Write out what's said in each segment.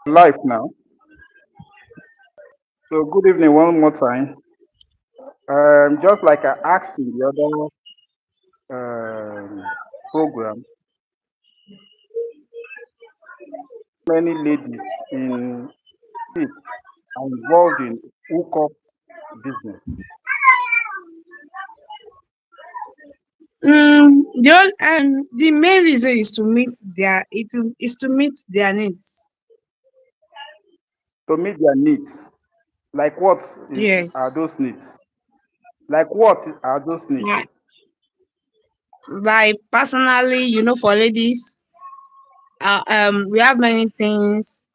Live now. So good evening one more time. Just like I asked in the other program, many ladies in it are involved in hookup business. The main reason is to meet is to meet their needs. To meet their needs. Like what are Yes. those needs? Like what are those needs? Like, like personally, for ladies, we have many things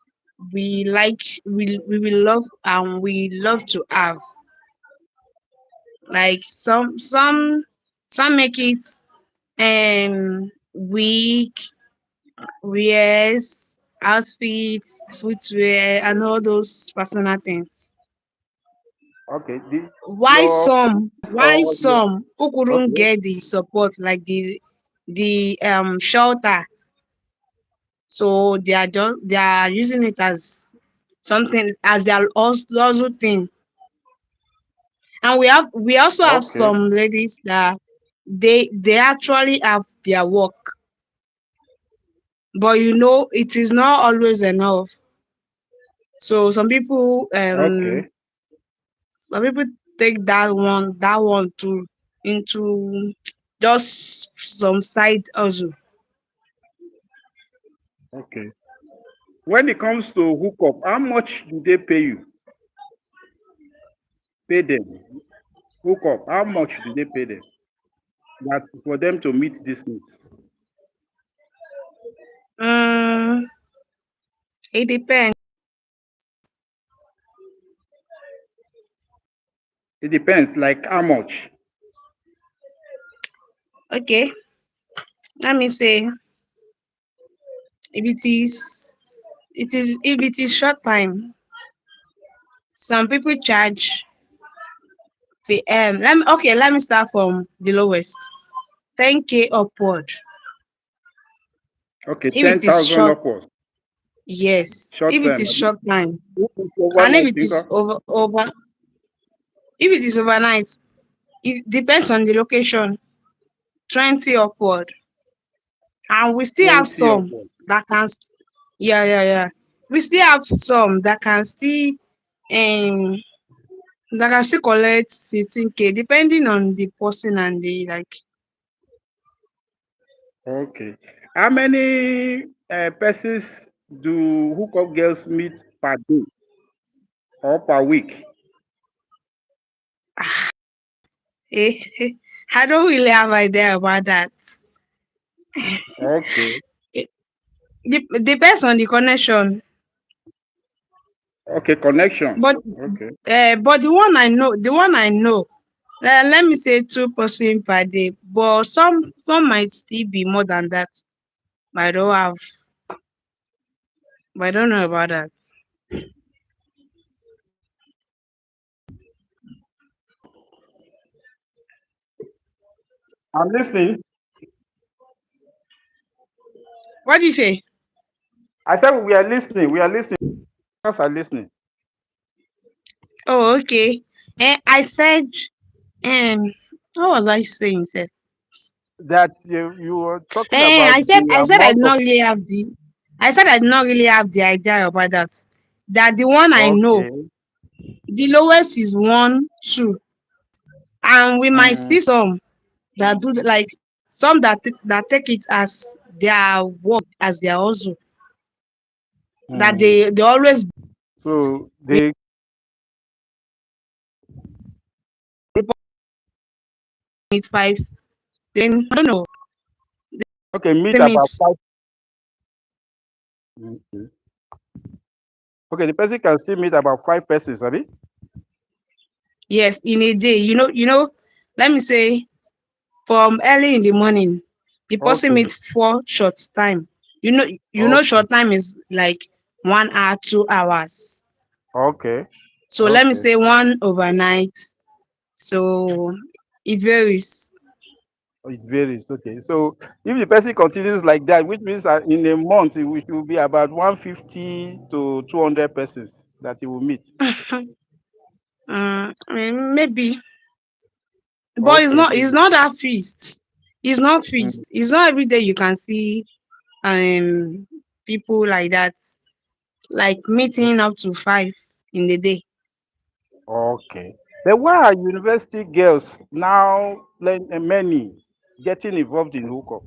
we like, we will love, and we love to have. Like some make it wig, wears, outfits, footwear, and all those personal things. Okay. Why Your some why or your some who couldn't okay. get the support, like the shelter, so they are using it as something, as their also thing. And we also have Okay. some ladies that they actually have their work, but it is not always enough. So Okay. some people take that one to into just some side hustle. Okay. When it comes to hookup, how much do they pay you? Pay them. Hookup. How much do they pay them? That for them to meet these needs. um it depends. It depends. Like how much? Okay, let me say, if it is short time, some people charge let me start from the lowest. 10K upward. Okay, If it ten is thousand short, upwards. yes. Short If it term. is short time, If it's and if overnight, it is thinker. overnight, it depends on the location. 20 upward. And we still have 20 some upwards. that yeah, yeah, yeah. We still have some um that can still collect 15K, depending on the person and the like. Okay. How many persons do hookup girls meet per day or per week? Eh, I don't really have idea about that. Okay. It depends on the connection. Okay, connection. But Okay. the one I know, let me say 2 person per day. But some might still be more than that. But I don't know about that. I'm listening. What do you say? I said we are listening. We are listening. Us are listening. Oh, okay. I said, um, what was I saying, sir? That you were talking about I said the I said I amount did of. not really have the idea about that. That the one I know, Okay. the lowest is 1, 2, and we might Mm, see some that do like some that take it as their work, as their hustle. That mm. they always So they they meet five. Then I don't know. okay meet They meet, about five. Okay. Okay, the person can still meet about five persons, abi? yes, in a day. Let me say, from early in the morning, the person Okay. meets for short time. Okay. Short time is like 1 hour, 2 hours. Okay. So let me Okay. say one overnight. So it varies. It varies. Okay. So if the person continues like that, which means that in a month it will be about 150 to 200 persons that he will meet. Maybe, but Okay. it's not that feast. It's not Mm, feast. It's not every day you can see people like that, like meeting up to five in the day. okay. Then why are university girls now many getting involved in hookup?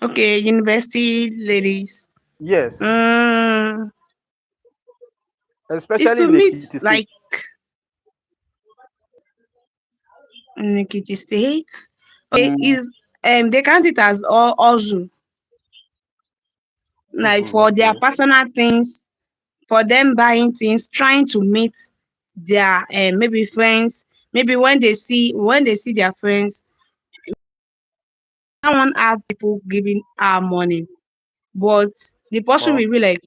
Okay, university ladies. Yes, Mm, it's especially to in meet Ekiti State. like in Ekiti State. Okay, Mm, is they count it as all also like for their okay. personal things, for them buying things, trying to meet their maybe friends. Maybe when they see their friends, I don't have people giving her money, but the person Oh, will be like,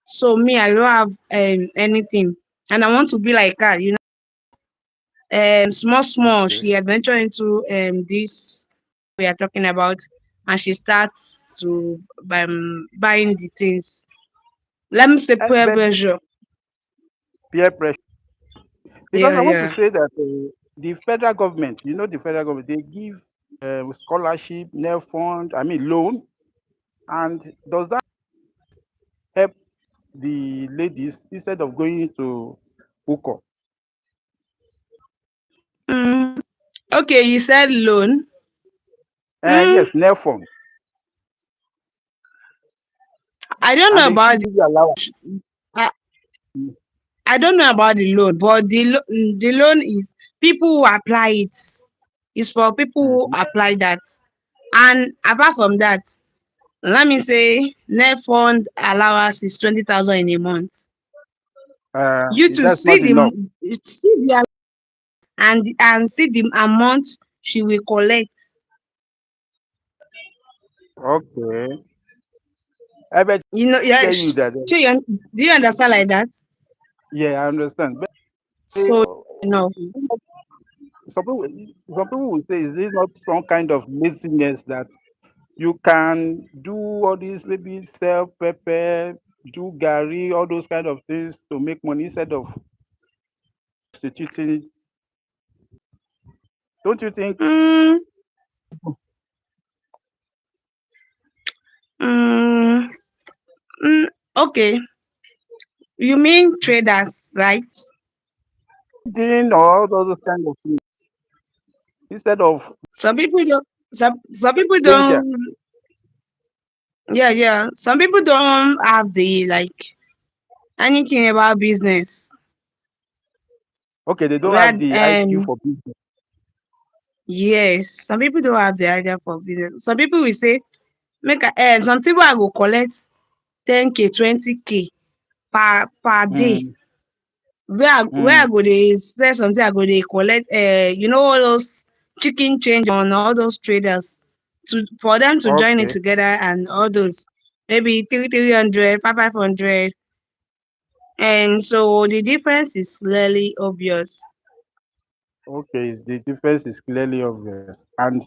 so me, I don't have anything, and I want to be like her, you know. Small small, okay. she adventure into this we are talking about, and she starts to buying the things. Let me say peer But pressure. peer pressure. Because Yeah, I want to yeah. say that the federal government, the federal government, they give scholarship, NEL fund, I mean loan, and does that help the ladies instead of going to hookup? Mm, okay, you said loan. Mm, Yes, NEL fund, I don't and know they still about give you allowance. I, I don't know about the loan, but the loan is people who apply it. It's for people who Mhm. apply that. And apart from that, let me say net fund allowance is 20,000 in a month. You to That's not enough. see the and see the amount she will collect. Okay. I bet You know, yeah. tell you that. Do you understand like that? Yeah, I understand. But So enough. is it not, some people will say, is this not some kind of laziness that you can do all these, maybe sell pepper, do gari, all those kind of things to make money instead of substituting? Don't you think? Mm, mm, mm, okay. You mean traders, right? Doing all those kind of things instead of Some people don't. Some people danger. don't. Yeah, yeah. Some people don't have the like anything about business. Okay, they don't Where have the IQ for business. yes, some people don't have the idea for business. Some people will say some people I go collect 10K, 20K per day. Mm, Where I mm, go dey sell something, I go dey collect all those chicken change on all those traders to for them to join it okay, together and all those maybe 300, 500. And so the difference is clearly obvious. okay. The difference is clearly obvious, and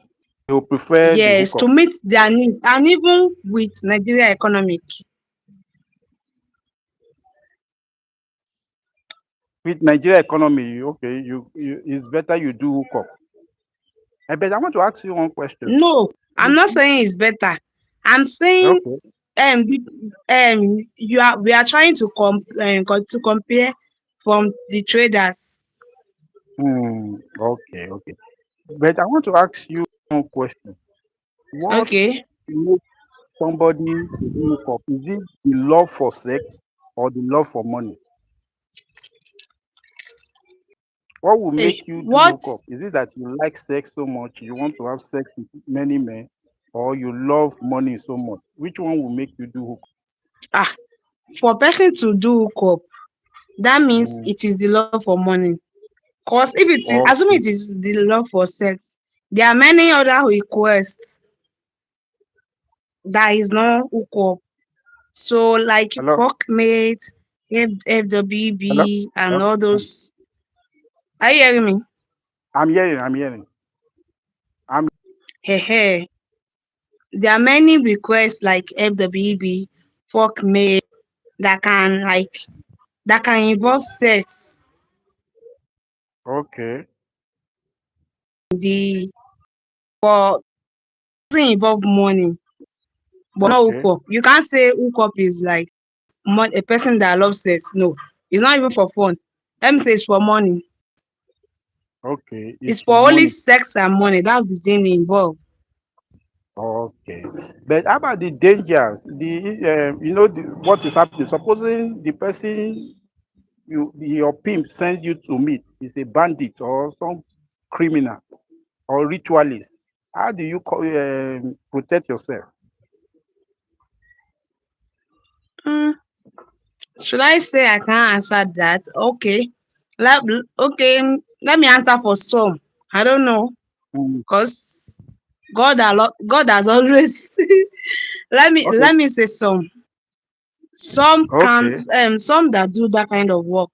they will prefer the Yes, hookup. to meet their needs and even with Nigeria economic. With Nigeria economy, okay, it's better you do hookup. But I want to ask you one question. No, I'm You, not saying it's better. I'm saying okay. we are trying to to compare from the traders. Okay, okay. But I want to ask you one question. What Okay. makes somebody to do hookup? Is it the love for sex or the love for money? What will Hey, make you do what hookup? Is it that you like sex so much, you want to have sex with many men, or you love money so much? Which one will make you do hookup? ah for person to do hookup, that means Mm, it is the love for money. Cause if it is assuming okay. it is the love for sex, there are many other requests that is not hookup. So like Hello? Procmate, Hello? FWB, and Hello? all those. Are you hearing me? I'm hearing. I'm hearing. I'm Hey, hey. There are many requests like FWB, fuck mail that can involve sex. okay. The but doesn't involve money, but not Okay. hookup. You can't say hookup is like a person that loves sex. No, it's not even for fun. Let me say it's for money. Okay. It's It's for for only money. sex and money. That's the thing involved. Okay. But how about the dangers? What is happening? Supposing the person your pimp sends you to meet is a bandit or some criminal or ritualist. How do you protect yourself? Mm, should I say I can't answer that? Okay. Let, okay. Let me answer for some. I don't know, Mm, cause God has always. okay. Let me say some. Some can Okay. some that do that kind of work,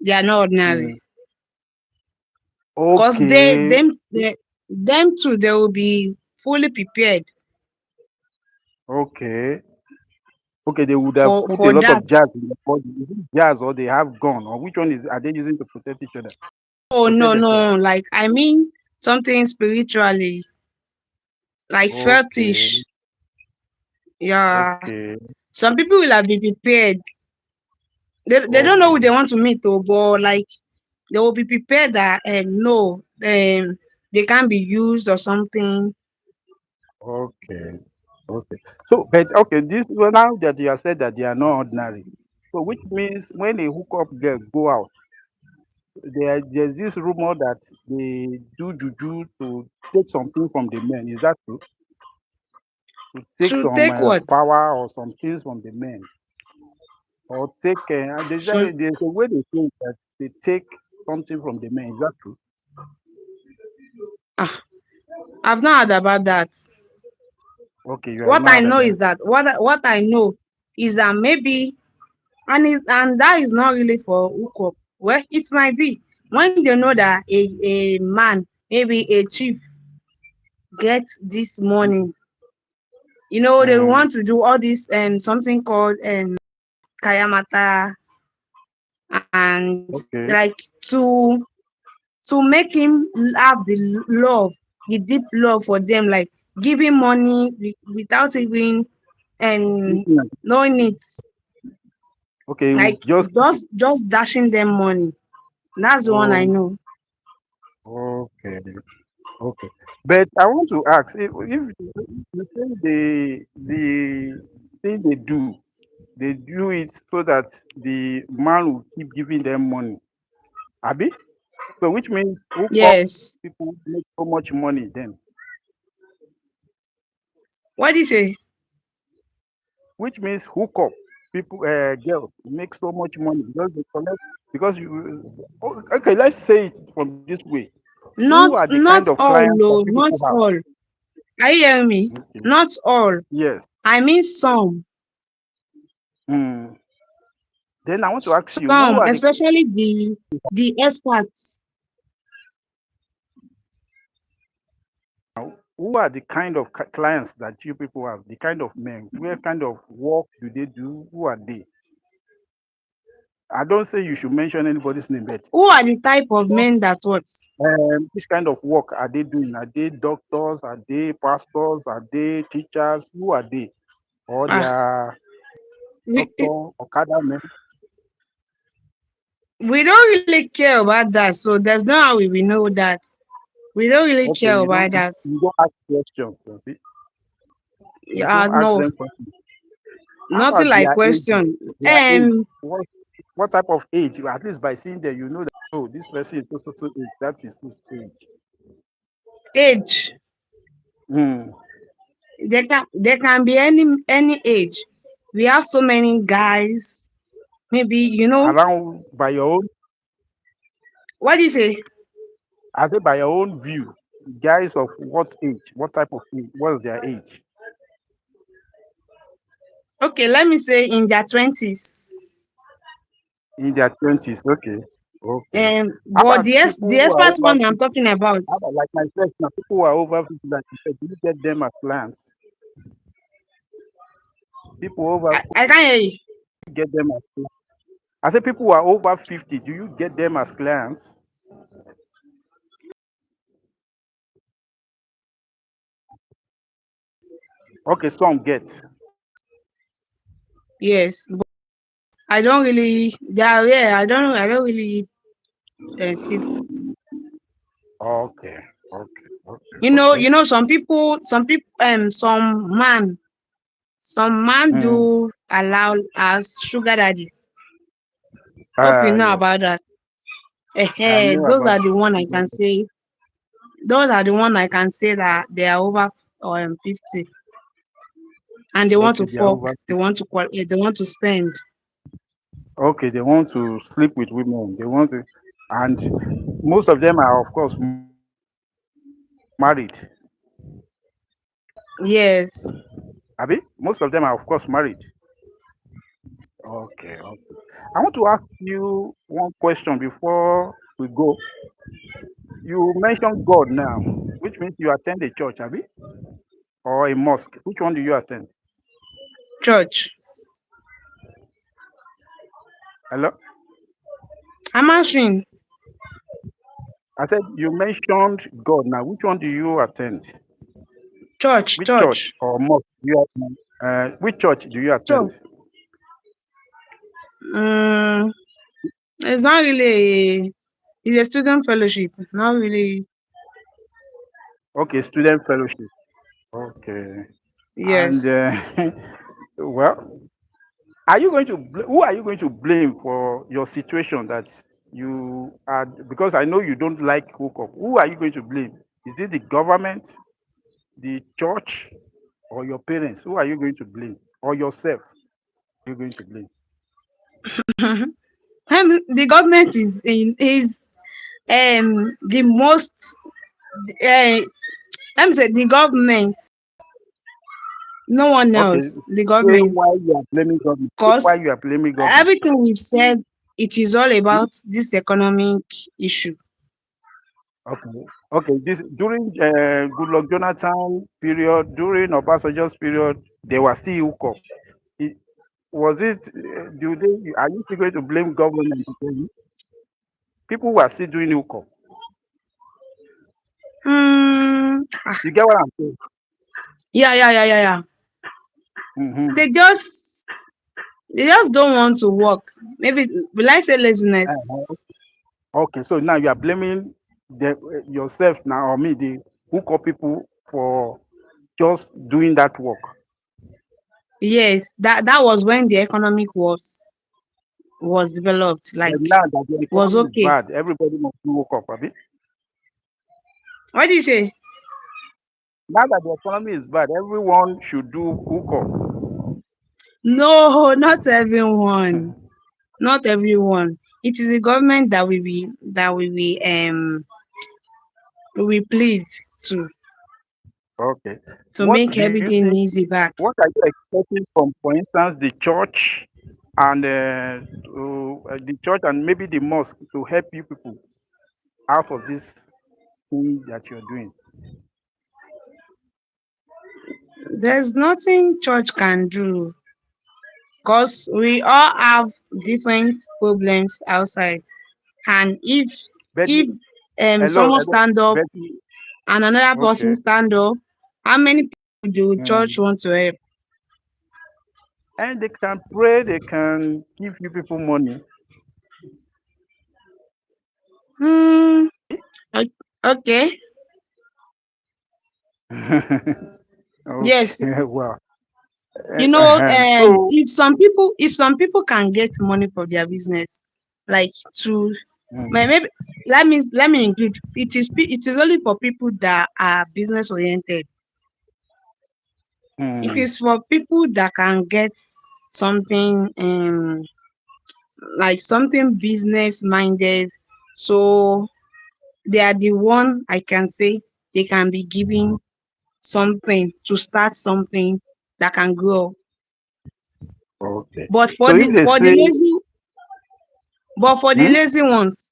they are not ordinary. Mm, Cause okay. them too they will be fully prepared Okay. Okay. They would have put a for lot that. of jazz in the body. Is it jazz or they have gun or which one is are they using to protect each other? Oh Protect no, themselves. no, like I mean something spiritually, like Okay. fetish. Yeah. Okay. Some people will have been prepared. They don't know who they Okay. want to meet though, but like they will be prepared that no, they can't be used or something. Okay. Okay. So, but okay, this well, now that you have said that they are not ordinary, so which means when a hookup girl go out, there's this rumor that they do juju to take something from the men. Is that true? To take To some take what? power or some things from the men, or take So there's a way they think that they take something from the men. Is that true? ah, I've not heard about that. Okay, you have What not I heard know about is that what I know is that maybe and that is not really for hookup. Well, it might be when they know that a man, maybe a chief, gets this it. money. They Mm, want to do all this something called kayamata and okay. like to make him have love, the deep love for them, like giving money without even and Mm, knowing it, okay, you like would just just dashing them money. That's the one I oh, know. okay. Okay, but I want to ask if you say the thing they do it so that the man will keep giving them money, Abi? So which means hookup Yes. people make so much money then, What do you say? which means hookup people girls make so much money because they collect because okay, let's say it from this way. Who are the kind Not of all, clients that no, you people not have? all. Are you hearing me? Okay. Not all. Yes. I mean some. Hmm. Then I want to ask you, who Some, are the especially the experts. who are the kind of clients that you people have? The kind of men, where kind of work do they do? Who are they? I don't say you should mention anybody's name, but Who are the type of men that what? which kind of work are they doing? Are they doctors? Are they pastors? Are they teachers? Who are they? Or they Ah, are we doctor, Okada men? we don't really care about that. So there's no how we will know that. We don't really Okay, care about that. you don't ask questions. You see? You Yeah, don't ask no, them questions. How nothing about like their age? question. Their age. What type of age? At least by seeing them, you know that oh, this person is so age. That is so age. Age. Hmm. There can be any age. We have so many guys. Maybe Around by your own, what do you say? I say by your own view, guys of what age? What type of age? What is their age? Okay, let me say in their 20s. In their 20s. Okay. Okay. How But about people the who are expert over one I'm 50? talking about, How about like myself now? People who are over 50, like you said, do you get them as clients? People over I can't hear you. you get them as clients. I say people who are over 50, do you get them as clients? Okay, some get. Yes, but I don't really. They are rare. I don't really see. Okay, okay, okay, You okay. know, some man Mm. do allow as sugar daddy. Hope you know Yes, about that. I know Those about are the one I that. can say. Those are the one I can say that they are over 50 and they want Okay, to they are fuck. over. They want to spend. Okay, they want to sleep with women. They want to, and most of them are, of course, married. Yes, Abi, most of them are, of course, married. Okay, okay. I want to ask you one question before we go. You mentioned God now, which means you attend a church, Abi, or a mosque. Which one do you attend? church. Hello? I'm answering. I said you mentioned God now. Which one do you attend? Church, Which church church, or mosque do you attend? Which church do you attend? church. Um, it's not really. It's a student fellowship. Not really. Okay, student fellowship. Okay. And Yes. well, are you going to who are you going to blame for your situation that you are? Because I know you don't like hookup. Who are you going to blame? Is it the government, the church, or your parents? Who are you going to blame? Or yourself? You're going to blame? The government is the most. Uh, Let me say the government. No one Okay. else. The Say government. why you are blaming government. Say why Because you are blaming government. everything we've said, it is all Hmm? about this economic issue. Okay. Okay. This during Goodluck Jonathan period, during Obasanjo's period, they were still hookup. It, was it? Do they? Are you still going to blame government? Because people were still doing hookup. Hmm. You get what I'm saying? Yeah. Mm-hmm. They just they just don't want to work. Maybe will I say laziness? Okay. So now you are blaming yourself now or me, the hookup people, for just doing that work. Yes, that was when the economic was developed. But Like now that the was economy is okay. bad, everybody must do hookup, abi? What do you say? Now that the economy is bad, everyone should do hookup. No, not everyone. Not everyone. It is the government that we plead to Okay. to What make do you everything think? easy back. What are you expecting from, for instance, the church and the church and maybe the mosque to help you people out of this thing that you're doing? There's nothing church can do because we all have different problems outside. And But if hello, someone hello, stand up but and another person okay, stand up, how many people do church mm. want to help? And they can pray, they can give you people money. Hmm. o- Okay. Yes. Okay, well, You know, so if some people can get money from their business, like to mm, maybe let me include it is only for people that are business oriented. It mm, is for people that can get something like something business minded. So they are the one I can say they can be giving something to start something that can grow. okay. But So if they for the say, lazy but for the hmm? lazy ones,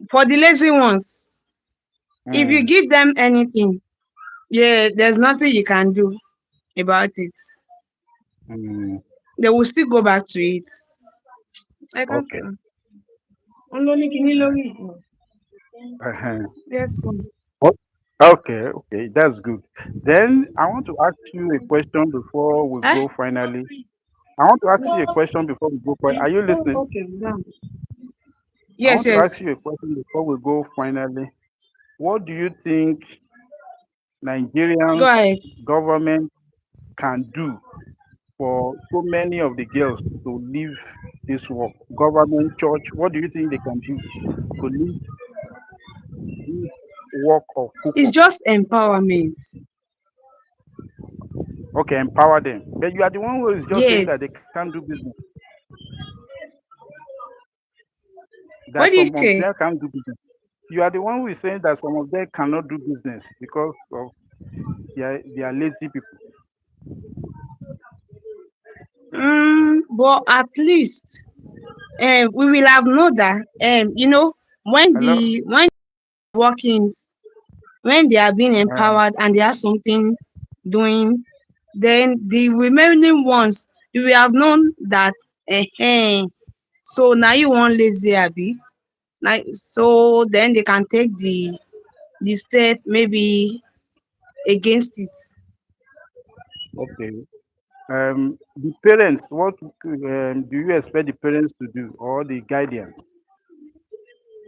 For the lazy ones, if you Mm, give them anything, yeah, there's nothing you can do about it. mm, They will still go back to it. I can't. okay. Only kini lórí ìgò. Uh-huh. Yes, ma'am. Okay, okay, that's good. Then I want to ask you a question before we Eh? go finally. I want to ask you a question before we go. Are you listening? Okay, done. I Yes, want to ask yes. you a question before we go finally. What do you think Go Nigerians ahead. government can do for so many of the girls to leave this work? Government, church, what do you think they can do to leave this work of It's hookup? just empowerment. Okay, empower them. But you are the one who is just saying that they Yes. can't do business. That What do you some of say? them can't do business. You are the one who is saying that some of them cannot do business because of they are lazy people. But at least we will have known that Hello? when workings, when they are being Uh, empowered and they have something doing, then the remaining ones you will have known that so now you want lazy abi. Now so then they can take the step maybe against it. okay. The parents, what do you expect the parents to do or the guardians?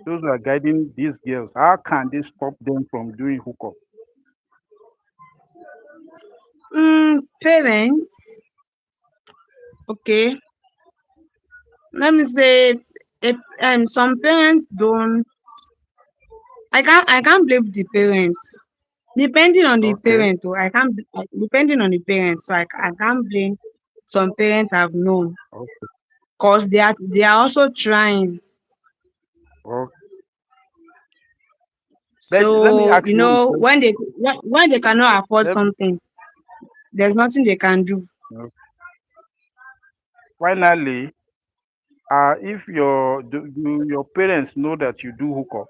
Those who are guiding these girls, how can they stop them from doing hookup? Parents, okay. Let me say if some parents don't, I can't blame the parents. Depending on the Okay, parent, oh, I can't depending on the parents, so I can't blame some parents have known okay, because they are also trying. okay. But let me So ask you a question. when they cannot afford Let, something, there's nothing they can do. uh, finally, if do your parents know that you do hookup,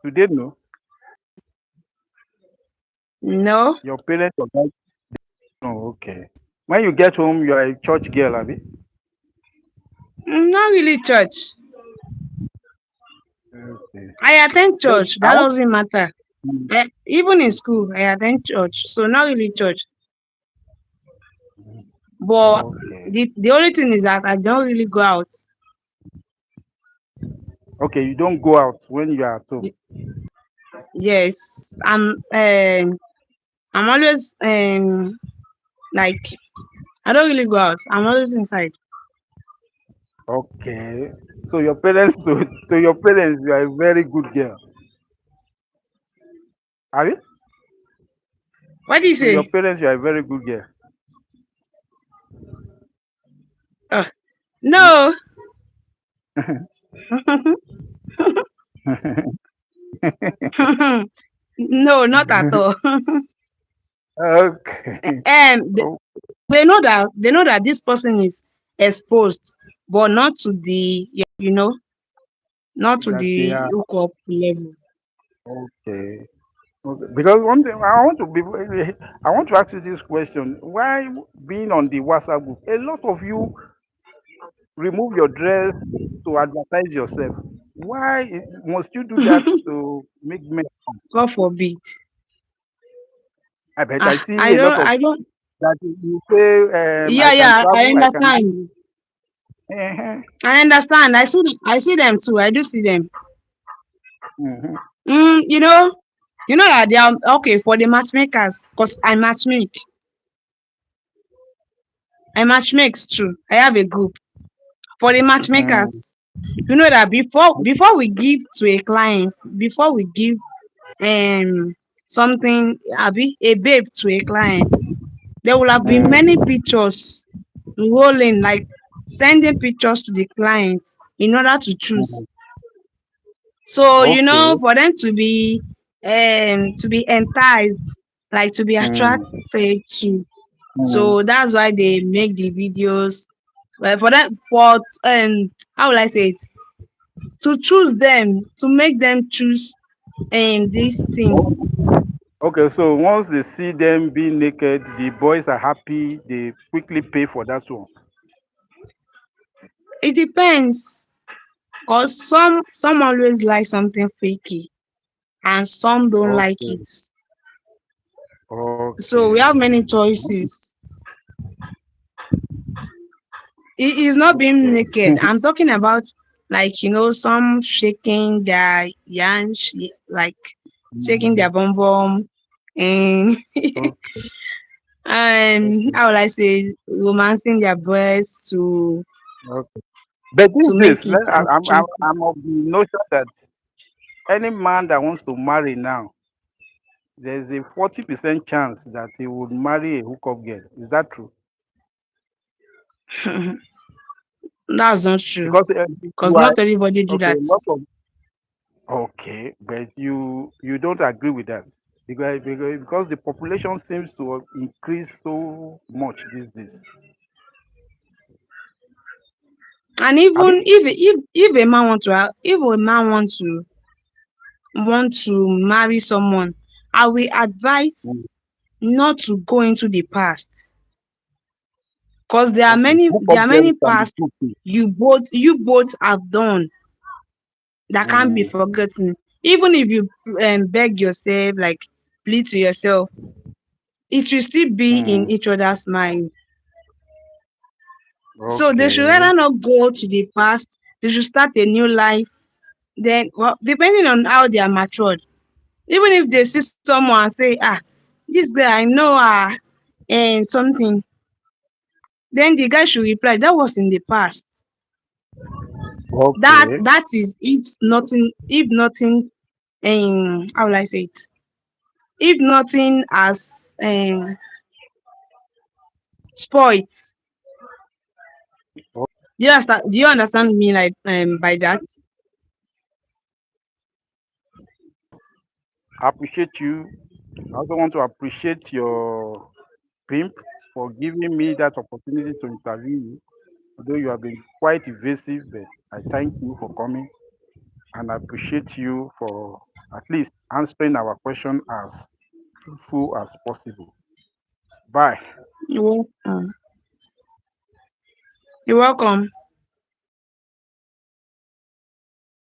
do they know? No, Your parents or guys? Oh, okay. When you get home, you are a church girl, Abby. not really church. Okay. I attend But church. I That want. doesn't matter. Even in school, I attend church. So not really church. But Okay. the only thing is that I don't really go out. Okay, you don't go out when you are at home. Y- Yes, I'm always like I don't really go out. I'm always inside. Okay. So your parents to your parents, you are a very good girl. Are you? What do you To your say? parents, you are a very good girl. Uh, no, no, not at all. Okay. And Oh, they know that this person is exposed, but not to the not to that they the are hookup level. okay. Okay. Because one thing I want to ask you this question. Why being on the WhatsApp group, a lot of you remove your dress to advertise yourself. Why must you do that to make men? God forbid. I bet I Ah, see I a lot don't, of I don't. that you say I Yeah, can yeah, I travel, I can understand. do. Uh-huh. I understand. I see them too. I do see them. Mhm. Mm, you know that they are okay for the matchmakers, cause I matchmakes too. I have a group for the Mm. matchmakers. You know that before we give to a client, before we give um something, abi a babe to a client, there will have been many Mm. pictures rolling, like sending pictures to the client in order to choose. Mm. So Okay. for them to be enticed, like to be Mm. attracted to. Mm. So that's why they make the videos. Well, for that, for how will I say it? To choose them, to make them choose this thing. Okay, so once they see them being naked, the boys are happy. They quickly pay for that one. It depends, cause some always like something fakey, and some don't like Okay, it. So we okay. have many choices. It is not being naked. I'm talking about, like, some shaking their yansh, like shaking their Mm, bum bum, and okay, and okay, how will I say, romancing their breasts okay. But to these make days, it attractive. I'm of the notion that any man that wants to marry now, there's a 40% chance that he would marry a hookup girl. Is that true? That's not true, Because because you are not everybody do okay. that. A lot of okay, but you don't agree with that because the population seems to increase so much these days. And I even mean, if a man want to marry someone, I will advise mm, not to go into the past, because there are okay, many hookup there are girls many can be pasts stupid. you both have done that can't be Mm, forgotten. Even if you beg yourself, like plead to yourself, it will still be in mm, each other's mind. So they should okay, rather not go to the past. They should start a new life. Then, well, depending on how they are matured, even if they see someone and say, this guy I know and something, then the guy should reply, that was in the past. That okay, that is if nothing how will I say it? If nothing has spoiled. Do you understand me, like, by that? I appreciate you. I also want to appreciate your pimp for giving me that opportunity to interview you. Although you have been quite evasive, but I thank you for coming and I appreciate you for at least answering our question as truthful as possible. Bye. You're welcome. You're welcome.